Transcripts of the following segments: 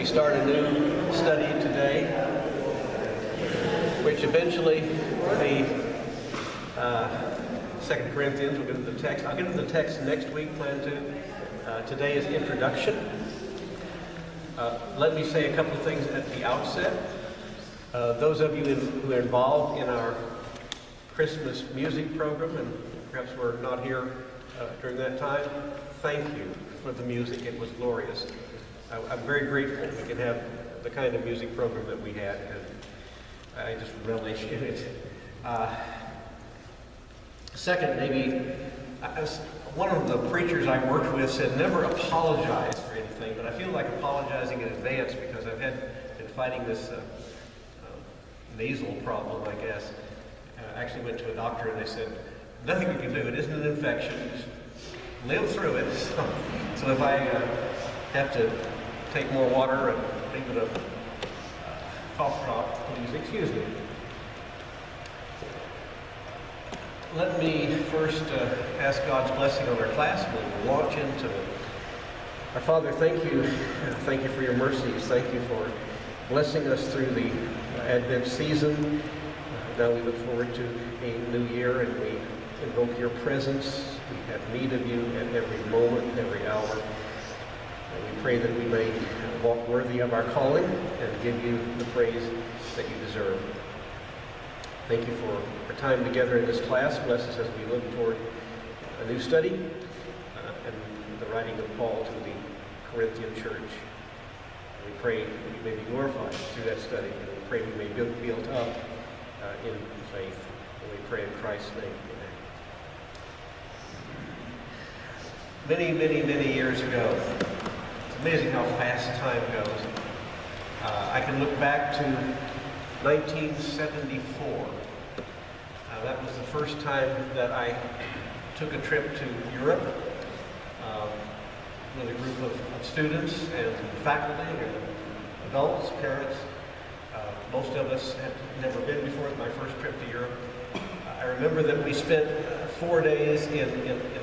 we start a new study today, which eventually will be 2 Corinthians. We'll get into the text. I'll get into the text next week, plan to. Today is introduction. Let me say a couple of things at the outset. Those of you who are involved in our Christmas music program, and perhaps were not here during that time, thank you for the music. It was glorious. I'm very grateful we could have the kind of music program that we had, and I just relish in it. Second, maybe, one of the preachers I worked with said, never apologize for anything, but I feel like apologizing in advance because I've been fighting this nasal problem, I guess. I actually went to a doctor and they said, nothing we can do, it isn't an infection, just live through it. So if I have to take more water and leave it a cough drop, please excuse me. Let me first ask God's blessing on our class. We'll launch into it. Our Father, thank you for your mercies. Thank you for blessing us through the Advent season. Now we look forward to a new year, and we invoke your presence. We have need of you at every moment, every hour. And we pray that we may walk worthy of our calling and give you the praise that you deserve. Thank you for our time together in this class. Bless us as we look toward a new study and the writing of Paul to the Corinthian church. We pray that we may be glorified through that study, and we pray we may be built up in faith. And we pray in Christ's name. Amen. Many years ago, it's amazing how fast time goes. I can look back to 1974. That was the first time that I took a trip to Europe with a group of students and faculty and adults, parents. Most of us had never been before. It was my first trip to Europe. I remember that we spent 4 days in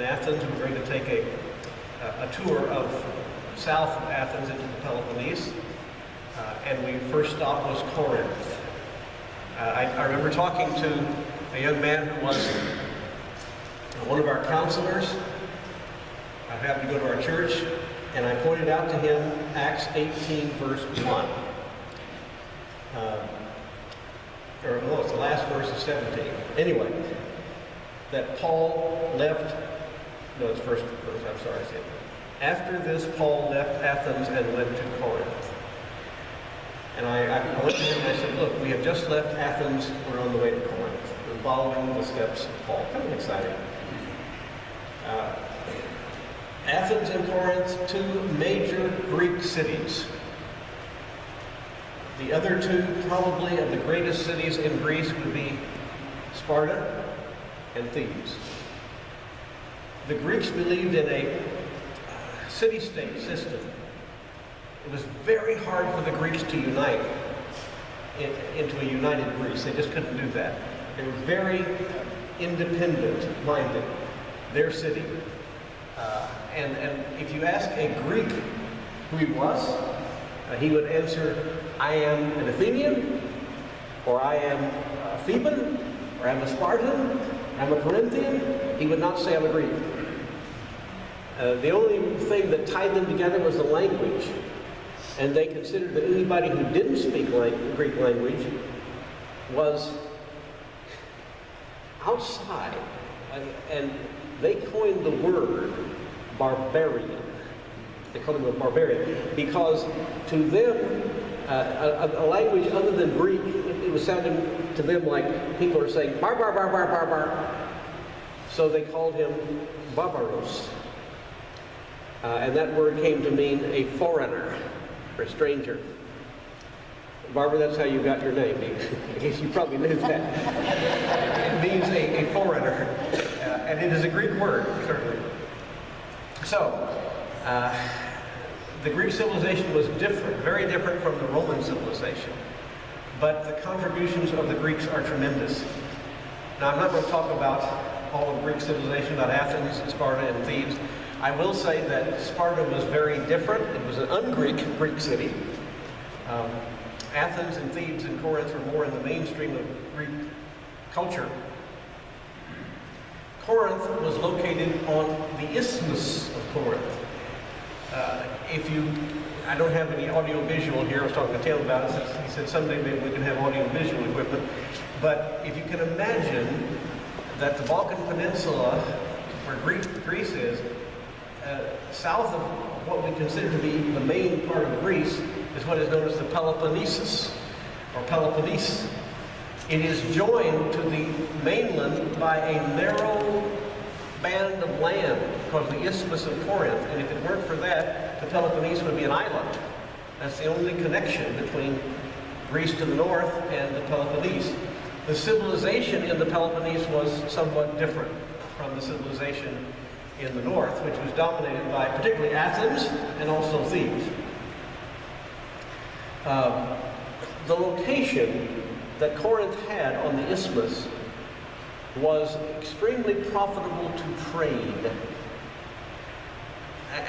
Athens. We were going to take a tour of south of Athens into the Peloponnese. And we first stop was Corinth. I remember talking to a young man who was one of our counselors. I happened to go to our church, and I pointed out to him Acts 18, verse 1. It's the last verse of 17. Anyway, that Paul left, it's first verse, I'm sorry, I said. After this, Paul left Athens and went to Corinth. And I went to him and I said, look, we have just left Athens, we're on the way to Corinth. We're following the steps of Paul. Kind of exciting. Athens and Corinth, two major Greek cities. The other two, probably, of the greatest cities in Greece would be Sparta and Thebes. The Greeks believed in a city-state system. It was very hard for the Greeks to unite into a united Greece. They just couldn't do that. They were very independent-minded, their city. And if you ask a Greek who he was, he would answer, I am an Athenian, or I am a Theban, or I'm a Spartan, I'm a Corinthian. He would not say I'm a Greek. The only thing that tied them together was the language. And they considered that anybody who didn't speak Greek language was outside. And they coined the word barbarian. They called him a barbarian because to them, a language other than Greek, it was sounding to them like people are saying bar, bar, bar, bar, bar, bar. So they called him barbaros. And that word came to mean a foreigner or a stranger. Barbara, that's how you got your name. I guess you probably knew that. It means a foreigner. And it is a Greek word, certainly. So, the Greek civilization was different, very different from the Roman civilization. But the contributions of the Greeks are tremendous. Now, I'm not going to talk about all of Greek civilization, about Athens, Sparta, and Thebes. I will say that Sparta was very different. It was an un-Greek Greek city. Um, Athens and Thebes and Corinth were more in the mainstream of Greek culture. Corinth was located on the Isthmus of Corinth. I don't have any audio-visual here. I was talking to Tim about it. He said someday maybe we can have audio-visual equipment. But if you can imagine that the Balkan Peninsula, where Greece is, south of what we consider to be the main part of Greece, is what is known as the Peloponnesus, or Peloponnese. It is joined to the mainland by a narrow band of land called the Isthmus of Corinth, and if it weren't for that, the Peloponnese would be an island. That's the only connection between Greece to the north and the Peloponnese. The civilization in the Peloponnese was somewhat different from the civilization in the north, which was dominated by particularly Athens and also Thebes. The location that Corinth had on the isthmus was extremely profitable to trade.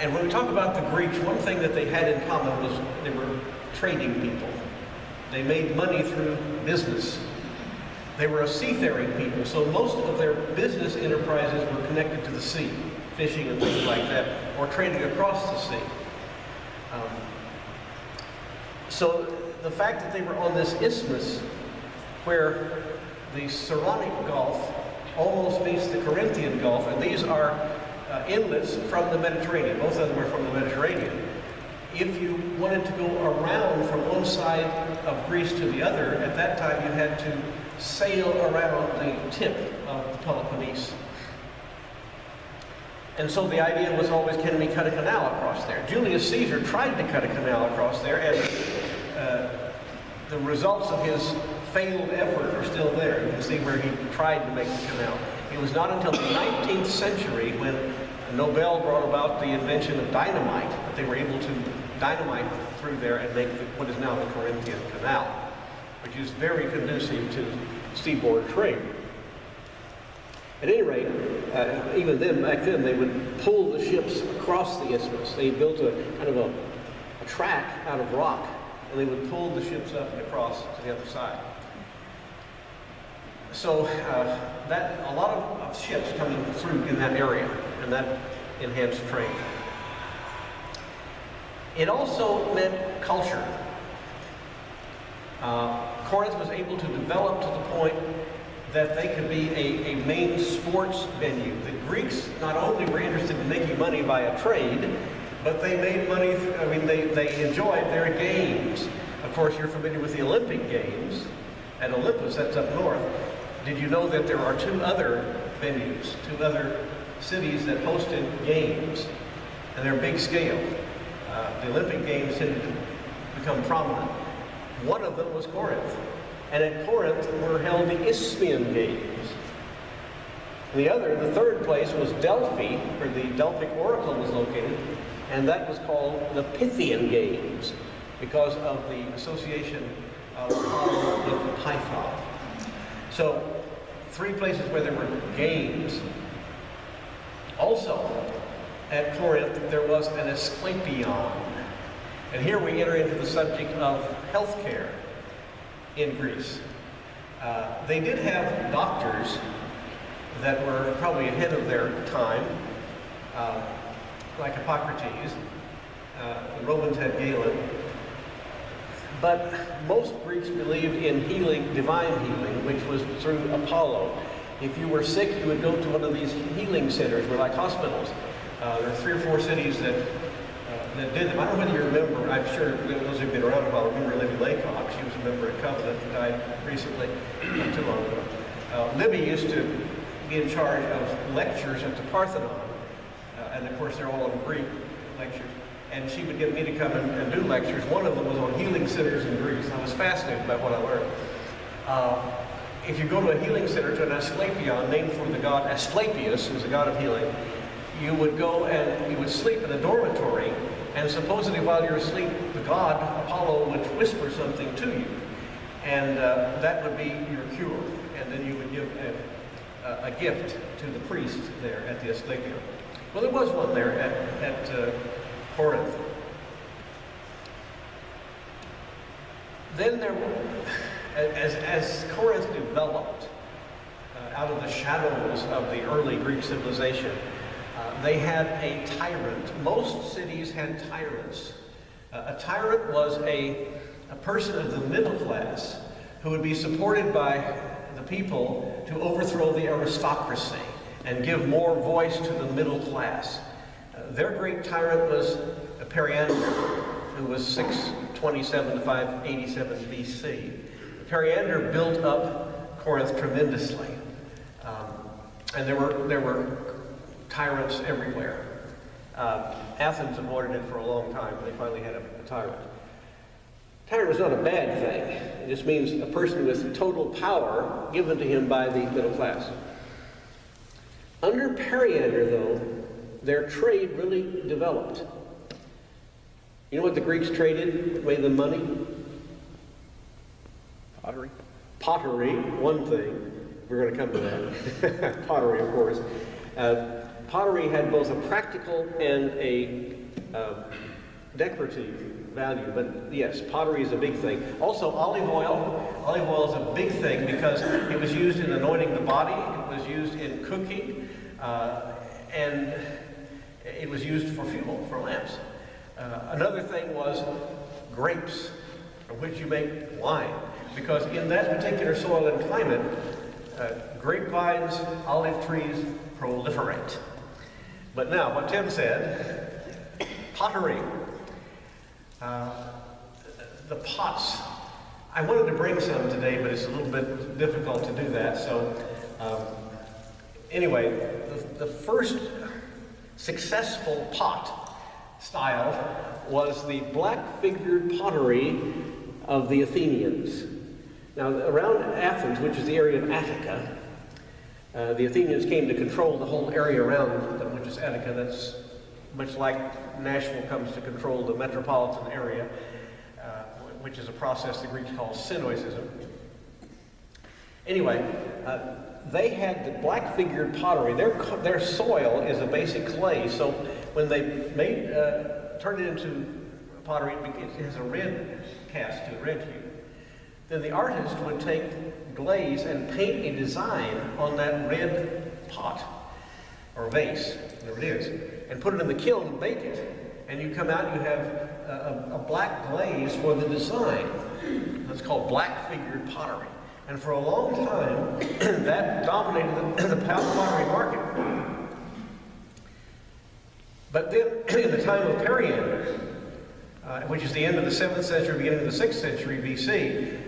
And when we talk about the Greeks, one thing that they had in common was they were trading people. They made money through business. They were a seafaring people, so most of their business enterprises were connected to the sea, fishing and things like that, or trading across the sea. So the fact that they were on this isthmus where the Saronic Gulf almost meets the Corinthian Gulf, and these are inlets from the Mediterranean. Both of them are from the Mediterranean. If you wanted to go around from one side of Greece to the other, at that time you had to sail around the tip of the Peloponnese. And so the idea was always, can we cut a canal across there? Julius Caesar tried to cut a canal across there, and the results of his failed effort are still there. You can see where he tried to make the canal. It was not until the 19th century when Nobel brought about the invention of dynamite that they were able to dynamite through there and make what is now the Corinthian Canal, which is very conducive to seaboard trade. At any rate, even then, back then, they would pull the ships across the isthmus. They built a kind of a track out of rock, and they would pull the ships up and across to the other side. So that a lot of ships coming through in that area, and that enhanced trade. It also meant culture. Corinth was able to develop to the point that they could be a main sports venue. The Greeks not only were interested in making money by a trade, but they made money, they enjoyed their games. Of course, you're familiar with the Olympic Games at Olympus, that's up north. Did you know that there are two other venues, two other cities that hosted games, and they're big scale? The Olympic Games tended to become prominent. One of them was Corinth. And at Corinth were held the Isthmian Games. The third place was Delphi, where the Delphic Oracle was located, and that was called the Pythian Games because of the association of Apollo with Python. So, three places where there were games. Also, at Corinth, there was an Asclepion. And here we enter into the subject of healthcare in Greece. They did have doctors that were probably ahead of their time, like Hippocrates. The Romans had Galen. But most Greeks believed in healing, divine healing, which was through Apollo. If you were sick, you would go to one of these healing centers, were like hospitals. There are 3 or 4 cities that did them. I don't know whether you remember, I'm sure those who've been around a while remember Libby Laycock. She was a member of Covenant and died recently, not too long ago. Libby used to be in charge of lectures at the Parthenon, and of course they're all in Greek lectures. And she would get me to come and do lectures. One of them was on healing centers in Greece. I was fascinated by what I learned. If you go to a healing center, to an Asclepion, named for the god Asclepius, who's the god of healing, you would go and you would sleep in a dormitory, and supposedly while you're asleep, the god Apollo would whisper something to you, and that would be your cure. And then you would give a gift to the priest there at the Asclepion. Well, there was one there at Corinth. then as Corinth developed out of the shadows of the early Greek civilization, they had a tyrant. Most cities had tyrants. A tyrant was a person of the middle class who would be supported by the people to overthrow the aristocracy and give more voice to the middle class. Their great tyrant was Periander, who was 627 to 587 BC. Periander built up Corinth tremendously. And there were tyrants everywhere. Athens avoided it for a long time, but they finally had a tyrant. Tyrant was not a bad thing. It just means a person with total power given to him by the middle class. Under Periander, though, their trade really developed. You know what the Greeks traded that made them money? Pottery. Pottery, one thing. We're going to come to that. Pottery, of course. Pottery had both a practical and a decorative value, but yes, pottery is a big thing. Also, olive oil. Olive oil is a big thing because it was used in anointing the body, it was used in cooking, and it was used for fuel, for lamps. Another thing was grapes, from which you make wine, because in that particular soil and climate, grapevines, olive trees proliferate. But now, what Tim said, pottery. The pots. I wanted to bring some today, but it's a little bit difficult to do that. So, anyway, the first successful pot style was the black-figured pottery of the Athenians. Now, around Athens, which is the area of Attica, the Athenians came to control the whole area around them, which is Attica. That's much like Nashville comes to control the metropolitan area, which is a process the Greeks call Sinoism. Anyway, they had the black-figured pottery. Their soil is a basic clay, so when they turned it into pottery, it has a red cast to a red hue. Then the artist would take glaze and paint a design on that red pot or vase, whatever it is, and put it in the kiln and bake it. And you come out and you have a black glaze for the design. That's called black-figured pottery. And for a long time, that dominated the pottery market. But then, in the time of Periander, which is the end of the 7th century, beginning of the 6th century BC,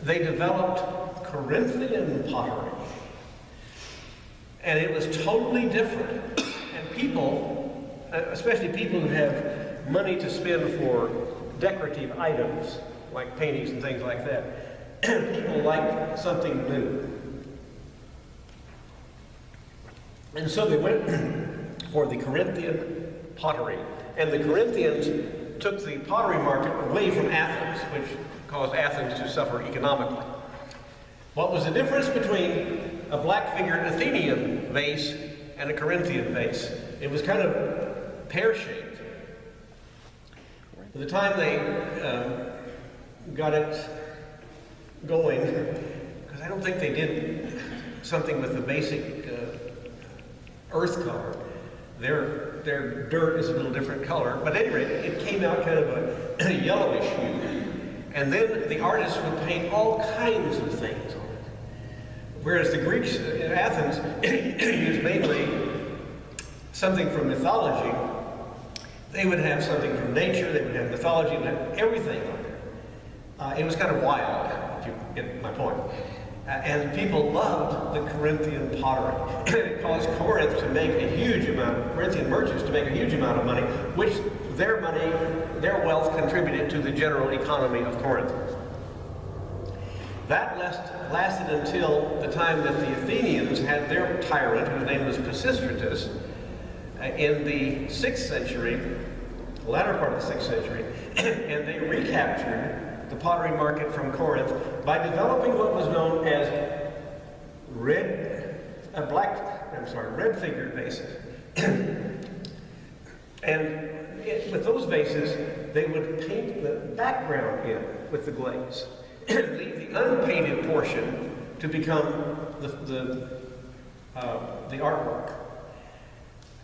they developed Corinthian pottery. And it was totally different. And people, especially people who have money to spend for decorative items, like paintings and things like that, people like something new. And so they went for the Corinthian pottery. And the Corinthians took the pottery market away from Athens, which caused Athens to suffer economically. What was the difference between a black-figured Athenian vase and a Corinthian vase? It was kind of pear-shaped. By the time they got it going, because I don't think they did something with the basic earth color. Their dirt is a little different color, but at any rate, it came out kind of a yellowish hue. And then the artists would paint all kinds of things on it. Whereas the Greeks in Athens used mainly something from mythology. They would have something from nature, they would have mythology, they would have everything on it. It was kind of wild, if you get my point. And people loved the Corinthian pottery. It caused Corinth to make a huge amount, Corinthian merchants to make a huge amount of money, which their money, their wealth contributed to the general economy of Corinth. That lasted until the time that the Athenians had their tyrant, whose name was Pisistratus, in the 6th century, the latter part of the 6th century, and they recaptured the pottery market from Corinth by developing what was known as red-figured vases. And with those vases, they would paint the background in with the glaze, and leave the unpainted portion to become the artwork.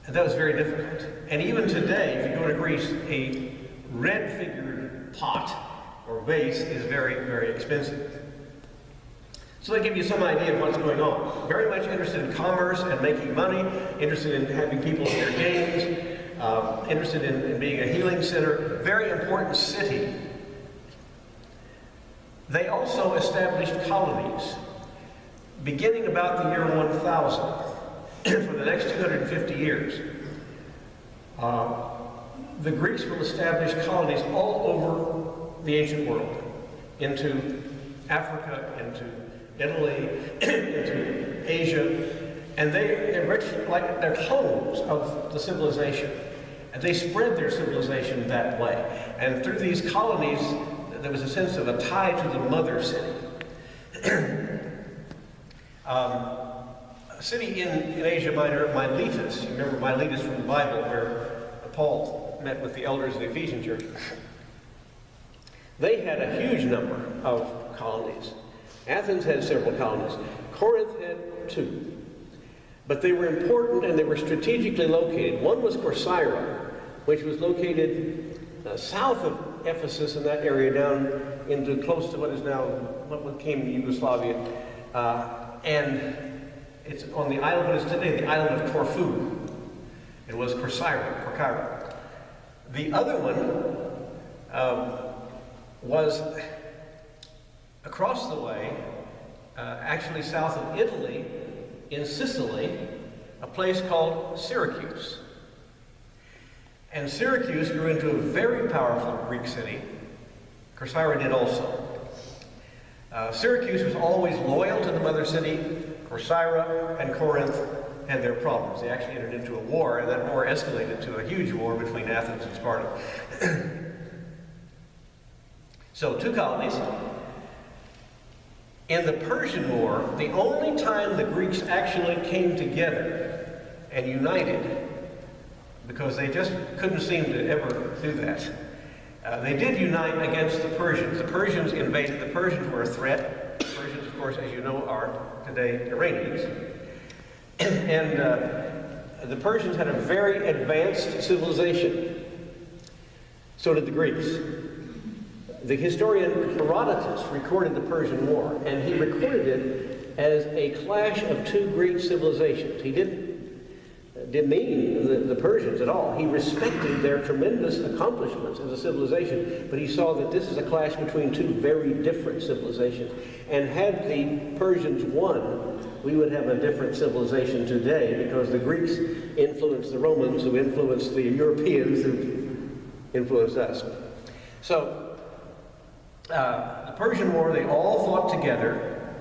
And that was very difficult. And even today, if you go to Greece, a red-figured pot or vase is very, very expensive. So they give you some idea of what's going on. Very much interested in commerce and making money, interested in having people in their games, interested in being a healing center. Very important city. They also established colonies, beginning about the year 1000. For the next 250 years, the Greeks will establish colonies all over the ancient world, into Africa, into Italy, into Asia, and they're homes of the civilization. And they spread their civilization that way. And through these colonies, there was a sense of a tie to the mother city. A city in Asia Minor, Miletus, you remember Miletus from the Bible, where Paul met with the elders of the Ephesian church. They had a huge number of colonies. Athens had several colonies. Corinth had 2. But they were important and they were strategically located. One was Corcyra, which was located south of Ephesus in that area, down into close to what is now, what became Yugoslavia. And it's on the island, what is today the island of Corfu. It was Corcyra. The other one was across the way, actually south of Italy, in Sicily, a place called Syracuse. And Syracuse grew into a very powerful Greek city. Corcyra did also. Syracuse was always loyal to the mother city. Corcyra and Corinth had their problems. They actually entered into a war, and that war escalated to a huge war between Athens and Sparta. So 2 colonies. In the Persian War, the only time the Greeks actually came together and united, because they just couldn't seem to ever do that, they did unite against the Persians. The Persians invaded. The Persians were a threat. The Persians, of course, as you know, are today Iranians. And the Persians had a very advanced civilization. So did the Greeks. The historian Herodotus recorded the Persian War, and he recorded it as a clash of 2 great civilizations. He didn't demean the Persians at all. He respected their tremendous accomplishments as a civilization, but he saw that this is a clash between 2 very different civilizations. And had the Persians won, we would have a different civilization today, because the Greeks influenced the Romans, who influenced the Europeans, who influenced us. So, the Persian War, they all fought together,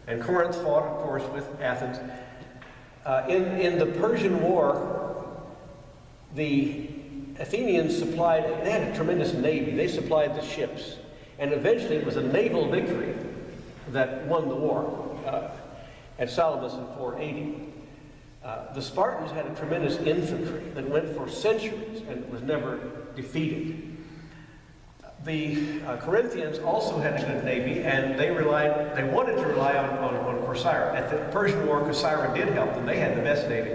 and Corinth fought, of course, with Athens. In the Persian War, the Athenians supplied, they had a tremendous navy. They supplied the ships, and eventually it was a naval victory that won the war at Salamis in 480. The Spartans had a tremendous infantry that went for centuries and was never defeated. The Corinthians also had a good navy, and they wanted to rely on Corcyra. At the Persian War, Corcyra did help them. They had the best navy.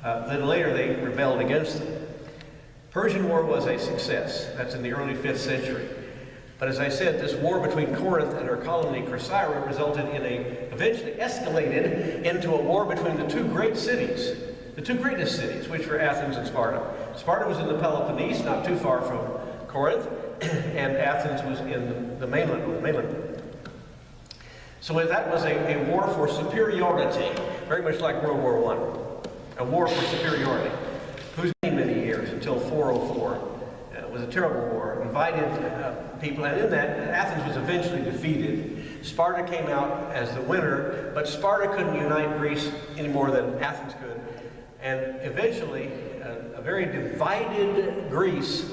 Then later they rebelled against them. Persian War was a success. That's in the early 5th century. But as I said, this war between Corinth and her colony Corcyra resulted in eventually escalated into a war between the 2 great cities, the 2 greatest cities, which were Athens and Sparta. Sparta was in the Peloponnese, not too far from Corinth, and Athens was in the mainland. So that was a war for superiority, very much like World War I. A war for superiority, whose many years, until 404. It was a terrible war, divided people, and in that, Athens was eventually defeated. Sparta came out as the winner, but Sparta couldn't unite Greece any more than Athens could. And eventually, a very divided Greece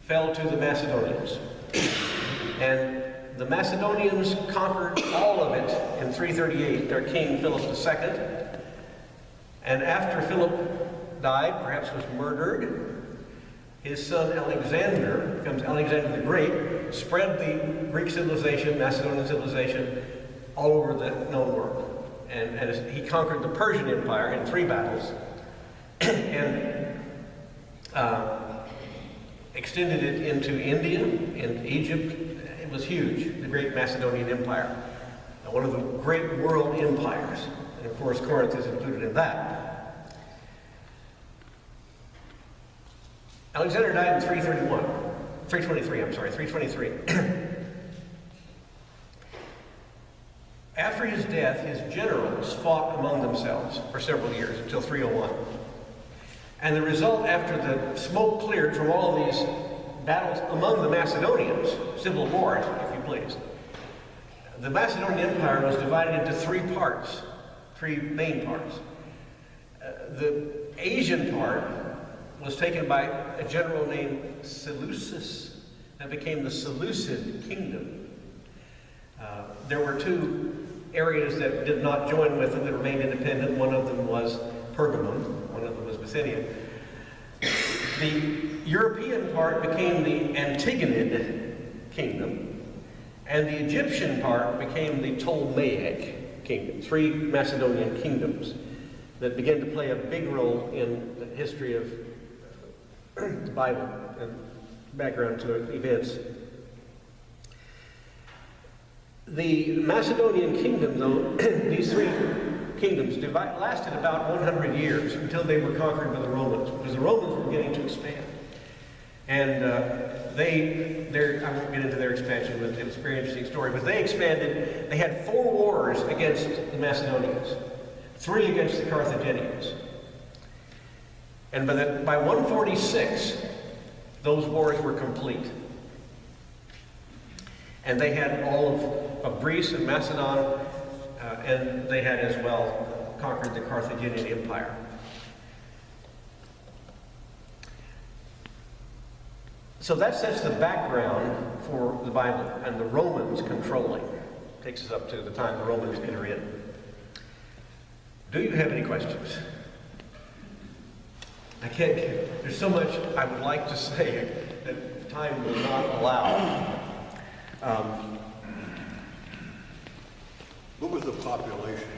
fell to the Macedonians. And the Macedonians conquered all of it in 338, their king Philip II. And after Philip died, perhaps was murdered, His son Alexander, becomes Alexander the Great, spread the Greek civilization, Macedonian civilization, all over the known world. And he conquered the Persian Empire in 3 battles, and extended it into India and Egypt. It was huge, the great Macedonian Empire, one of the great world empires. And of course, Corinth is included in that. Alexander died in 323. After his death, his generals fought among themselves for several years, until 301. And the result, after the smoke cleared from all of these battles among the Macedonians, civil wars, if you please, the Macedonian Empire was divided into 3 parts, 3 main parts. The Asian part was taken by a general named Seleucus. That became the Seleucid kingdom. There were 2 areas that did not join with them, that remained independent. One of them was Pergamum, one of them was Bithynia. The European part became the Antigonid kingdom, and the Egyptian part became the Ptolemaic kingdom. 3 Macedonian kingdoms that began to play a big role in the history of the Bible and background to events. The Macedonian kingdom, though, these 3 kingdoms lasted about 100 years until they were conquered by the Romans, because the Romans were beginning to expand. And I won't get into their expansion, but it's a very interesting story, but they expanded. They had 4 wars against the Macedonians, 3 against the Carthaginians. And by 146, those wars were complete. And they had all of Greece and Macedon, and they had as well conquered the Carthaginian Empire. So that sets the background for the Bible and the Romans controlling. Takes us up to the time the Romans enter in. Do you have any questions? I can't, there's so much I would like to say that time will not allow. What was the population?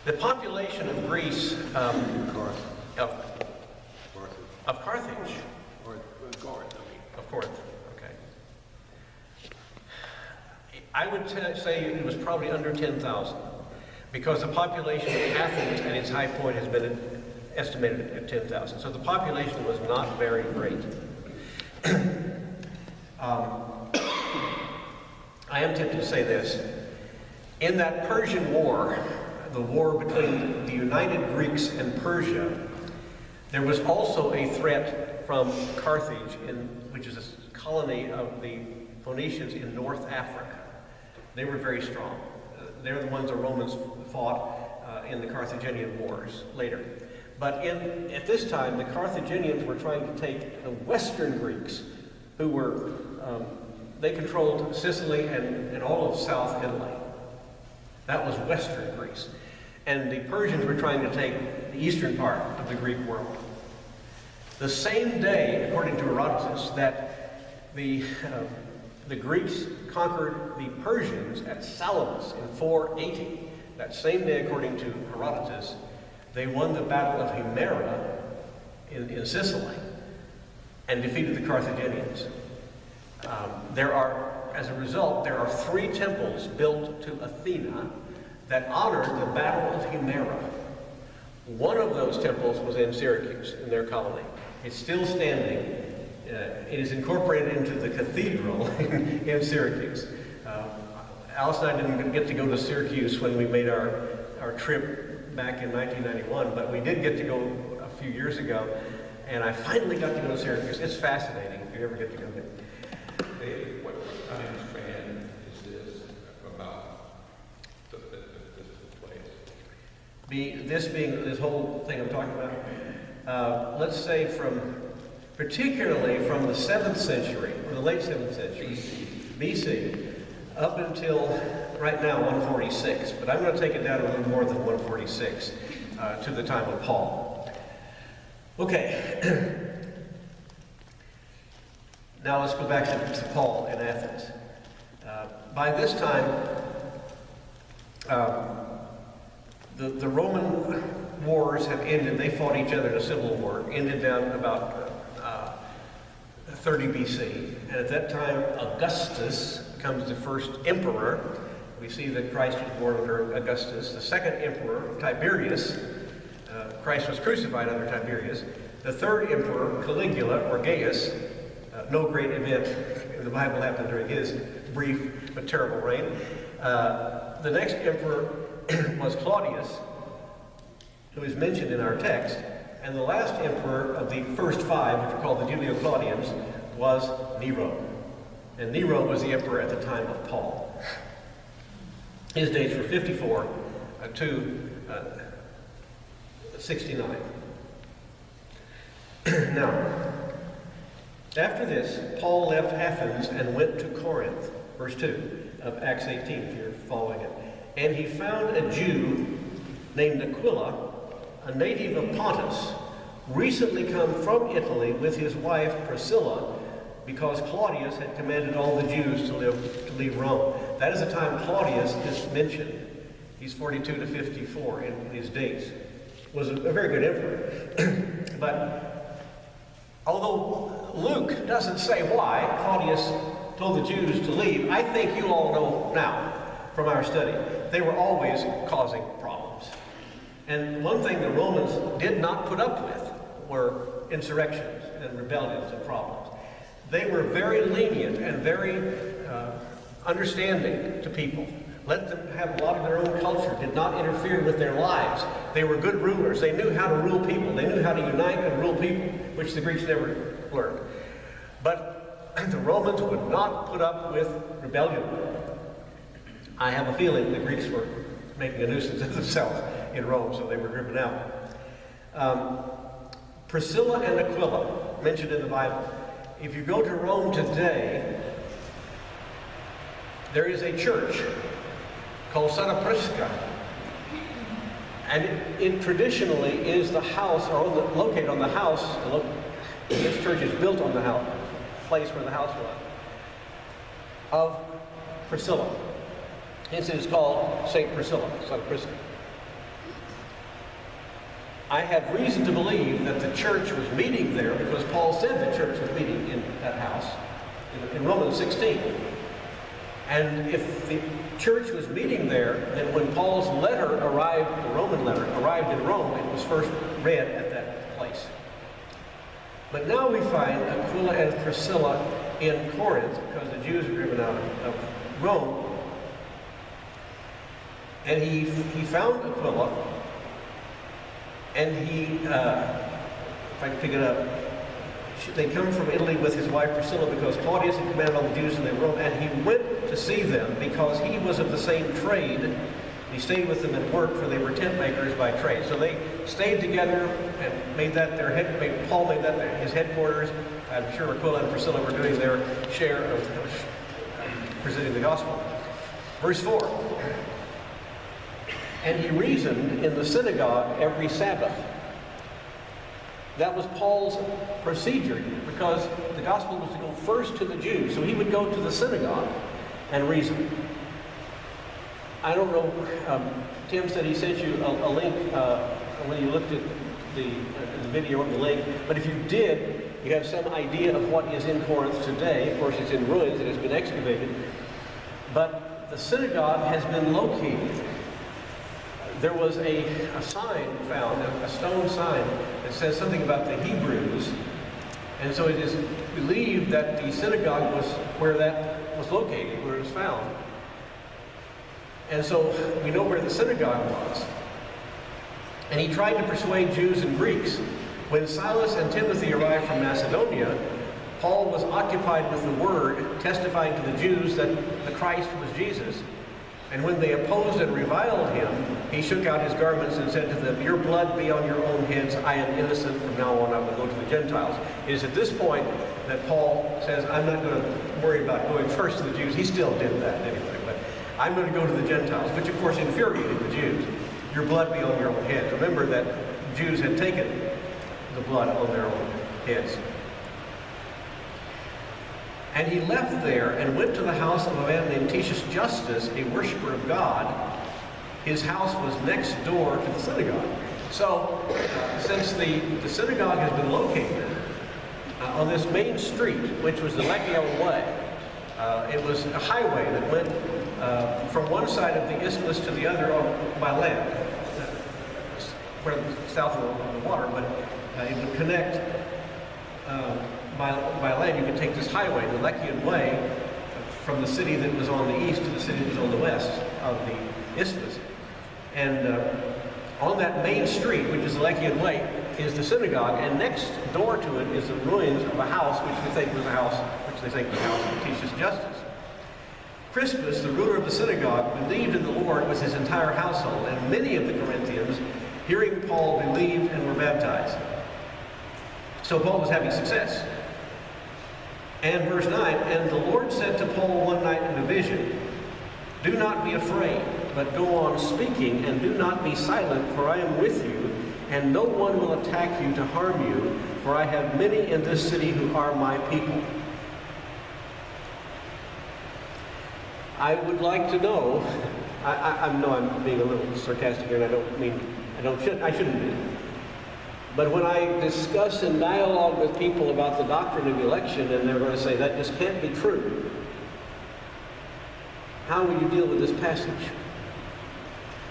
The population of Greece, of Carthage. Or Corinth, I mean. Of Corinth, okay. I would say it was probably under 10,000, because the population of Athens at its high point has been estimated at 10,000. So the population was not very great. I am tempted to say this. In that Persian War, the war between the united Greeks and Persia, there was also a threat from Carthage, which is a colony of the Phoenicians in North Africa. They were very strong. They're the ones the Romans fought in the Carthaginian wars later. But at this time, the Carthaginians were trying to take the Western Greeks, who were, they controlled Sicily and all of South Italy. That was Western Greece. And the Persians were trying to take the eastern part of the Greek world. The same day, according to Herodotus, that the Greeks conquered the Persians at Salamis in 480. That same day, according to Herodotus, they won the Battle of Himera in Sicily and defeated the Carthaginians. As a result, there are 3 temples built to Athena that honor the Battle of Himera. One of those temples was in Syracuse, in their colony. It's still standing. It is incorporated into the cathedral in Syracuse. Alice and I didn't get to go to Syracuse when we made our trip back in 1991, but we did get to go a few years ago, and I finally got to go to Syracuse. It's fascinating if you ever get to go there. What time span is this about this place? This whole thing I'm talking about, let's say particularly from the 7th century, or the late 7th century, BC, up until right now 146, but I'm going to take it down a little more than 146 to the time of Paul. Okay. Now let's go back to Paul in Athens. By this time, the Roman wars have ended. They fought each other in a civil war, ended down about 30 BC. And at that time, Augustus becomes the first emperor. We see that Christ was born under Augustus. The second emperor, Tiberius, Christ was crucified under Tiberius. The third emperor, Caligula, or Gaius, no great event in the Bible happened during his brief but terrible reign. The next emperor was Claudius, who is mentioned in our text. And the last emperor of the first five, which are called the Julio-Claudians, was Nero. And Nero was the emperor at the time of Paul. His dates were 54 to 69. Now, after this, Paul left Athens and went to Corinth, verse 2 of Acts 18, if you're following it. And he found a Jew named Aquila, a native of Pontus, recently come from Italy with his wife Priscilla, because Claudius had commanded all the Jews to leave Rome. That is the time Claudius is mentioned. He's 42 to 54 in his dates. Was a very good emperor. But although Luke doesn't say why Claudius told the Jews to leave, I think you all know now from our study, they were always causing problems. And one thing the Romans did not put up with were insurrections and rebellions and problems. They were very lenient and very understanding to people. Let them have a lot of their own culture, did not interfere with their lives. They were good rulers. They knew how to rule people. They knew how to unite and rule people, which the Greeks never learned. But the Romans would not put up with rebellion. I have a feeling the Greeks were making a nuisance of themselves in Rome, so they were driven out. Priscilla and Aquila, mentioned in the Bible. If you go to Rome today, there is a church called Santa Prisca. And it traditionally is the house, or located on the house, this church is built on the house, place where the house was, of Priscilla. Hence it is called St. Priscilla, Santa Prisca. I have reason to believe that the church was meeting there because Paul said the church was meeting in that house in Romans 16. And if the church was meeting there, then when Paul's letter arrived, the Roman letter arrived in Rome, it was first read at that place. But now we find Aquila and Priscilla in Corinth because the Jews were driven out of Rome. And he found Aquila, and he, if I can pick it up, they come from Italy with his wife Priscilla because Claudius had commanded all the Jews to leave Rome, and he went to see them because he was of the same trade. He stayed with them at work, for they were tent makers by trade. So they stayed together and made that their Paul made that his headquarters. I'm sure Aquila and Priscilla were doing their share of presenting the gospel. Verse 4. And he reasoned in the synagogue every Sabbath. That was Paul's procedure, because the gospel was to go first to the Jews. So he would go to the synagogue and reason. I don't know, Tim said he sent you a link when you looked at the video of the link, but if you did, you have some idea of what is in Corinth today. Of course, it's in ruins, it has been excavated, but the synagogue has been located. There was a sign found, a stone sign, that says something about the Hebrews. And so it is believed that the synagogue was where that was located, where it was found. And so we know where the synagogue was. And he tried to persuade Jews and Greeks. When Silas and Timothy arrived from Macedonia, Paul was occupied with the word, testifying to the Jews that the Christ was Jesus. And when they opposed and reviled him, he shook out his garments and said to them, "Your blood be on your own heads. I am innocent. From now on I will go to the Gentiles." It is at this point that Paul says, I'm not going to worry about going first to the Jews. He still did that anyway, but I'm going to go to the Gentiles, which of course infuriated the Jews. Your blood be on your own head. Remember that Jews had taken the blood on their own heads. And he left there and went to the house of a man named Titius Justus, a worshiper of God. His house was next door to the synagogue. So, since the synagogue has been located on this main street, which was the Lechion Way, it was a highway that went from one side of the isthmus to the other by land, south of the water, but it would connect by land. You could take this highway, the Lechion Way, from the city that was on the east to the city that was on the west of the isthmus. And on that main street, which is the Lechion Way, is the synagogue, and next door to it is the ruins of a house which they think was the house of Titius Justus. Crispus, the ruler of the synagogue, believed in the Lord with his entire household, and many of the Corinthians, hearing Paul, believed and were baptized. So Paul was having success. And verse 9, and the Lord said to Paul one night in a vision, do not be afraid, but go on speaking, and do not be silent, for I am with you, and no one will attack you to harm you, for I have many in this city who are my people. I would like to know, I know I'm being a little sarcastic here, and I shouldn't be. But when I discuss and dialogue with people about the doctrine of election, and they're going to say that just can't be true, how will you deal with this passage?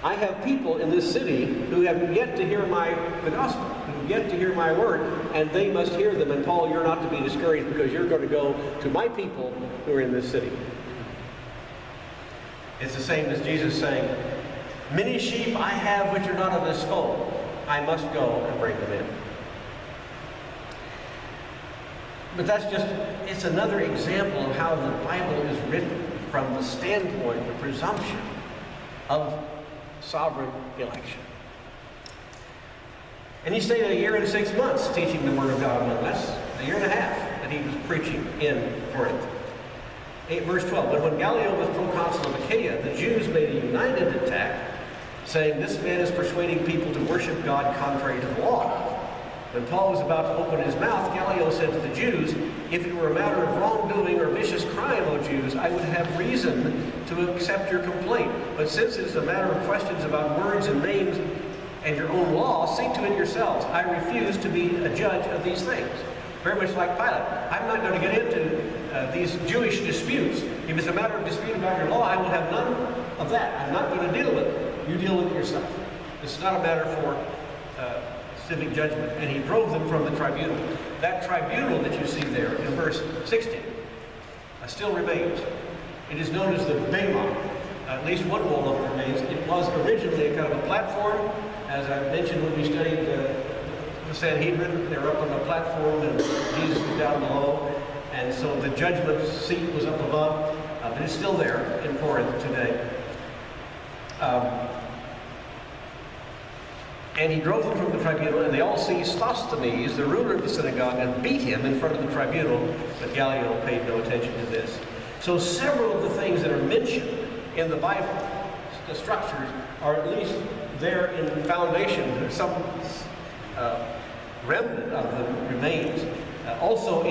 I have people in this city who have yet to hear the gospel, who have yet to hear my word, and they must hear them. And Paul, you're not to be discouraged because you're going to go to my people who are in this city. It's the same as Jesus saying, many sheep I have which are not of this fold. I must go and bring them in. But it's another example of how the Bible is written from the standpoint, the presumption of sovereign election. And he stayed 1 year and 6 months teaching the Word of God among us, 1.5 years that he was preaching in Corinth. Verse 12, but when Gallio was proconsul of Achaia, the Jews made a united attack, saying, this man is persuading people to worship God contrary to the law. When Paul was about to open his mouth, Gallio said to the Jews, if it were a matter of wrongdoing or vicious crime, O Jews, I would have reason to accept your complaint. But since it is a matter of questions about words and names and your own law, see to it yourselves. I refuse to be a judge of these things. Very much like Pilate. I'm not going to get into these Jewish disputes. If it's a matter of dispute about your law, I will have none of that. I'm not going to deal with it. You deal with it yourself. This is not a matter for civic judgment. And he drove them from the tribunal. That tribunal that you see there in verse 16 still remains. It is known as the Bema. At least one wall of it remains. It was originally a kind of a platform. As I mentioned when we studied the Sanhedrin, they were up on the platform and Jesus was down below. And so the judgment seat was up above. But it's still there in Corinth today. And he drove them from the tribunal, and they all seized Sosthenes, the ruler of the synagogue, and beat him in front of the tribunal, but Gallio paid no attention to this. So several of the things that are mentioned in the Bible, the structures, are at least there in foundation. Some remnant of them remains. Also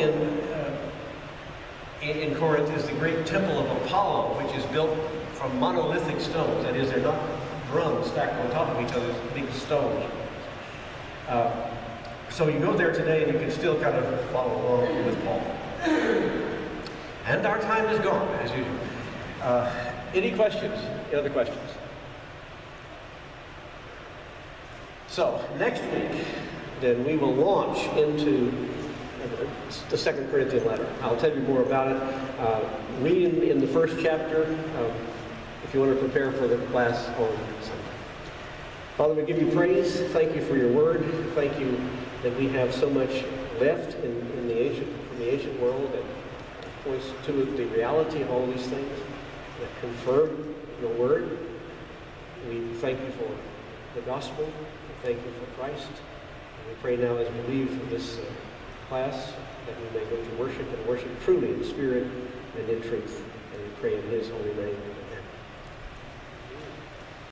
in Corinth is the great temple of Apollo, which is built from monolithic stones. That is, they're not drums stacked on top of each other, big stones. So you go there today and you can still kind of follow along with Paul. And our time is gone, as usual. Any questions? Any other questions? So, next week, then we will launch into the 2 Corinthians letter. I'll tell you more about it. Read in the first chapter. If you want to prepare for the class on Sunday. Father, we give you praise. Thank you for your word. Thank you that we have so much left in the ancient world that points to the reality of all these things that confirm your word. We thank you for the gospel. We thank you for Christ. And we pray now as we leave this class that we may go to worship and worship truly in spirit and in truth. And we pray in his holy name.